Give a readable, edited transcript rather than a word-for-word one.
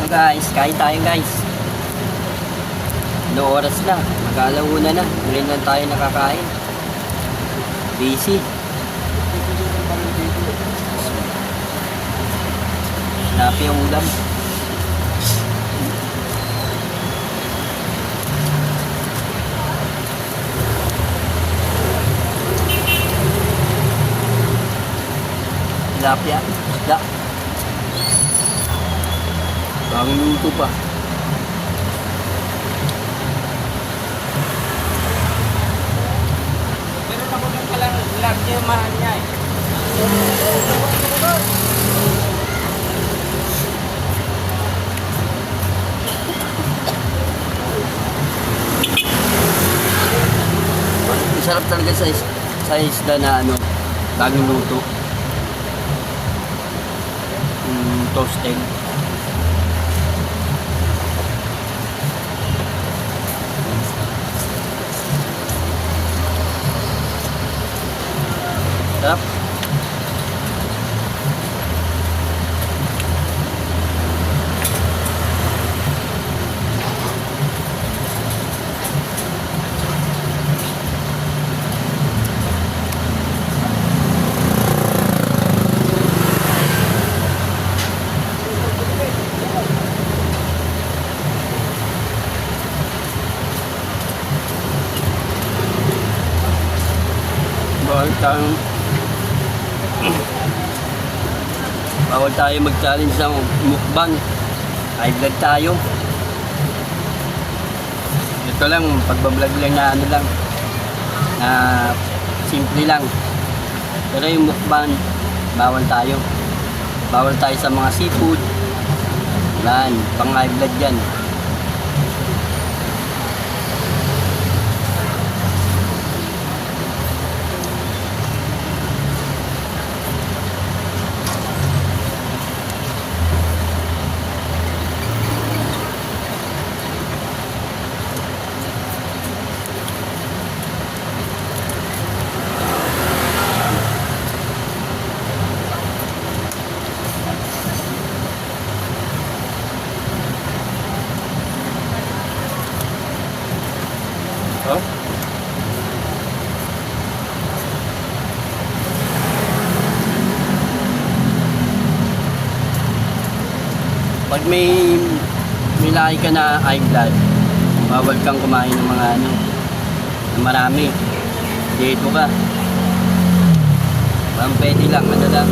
Guys, kain tayo guys. Ano oras na? Mag-alauna na. Ngayon lang tayo nakakain. Busy. Napi ang ulam. Tilapia. Da. Bagong luto pa. Meron ako ng lag niya, mahal niya eh. Masarap talaga sa isda na ano, bagong luto. Toasted. Sarap. Bawal tayo mag-challenge ng mukbang. High blood tayo. Ito lang, pagbablog lang na ano lang. Na simple lang. Pero yung mukbang, bawal tayo. Bawal tayo sa mga seafood. Yan, pang high blood yan. Oh. Pag may lahi ka na high blood, bawal kang kumain ng mga ano, na marami. Dito ka. Pwede lang, ano lang.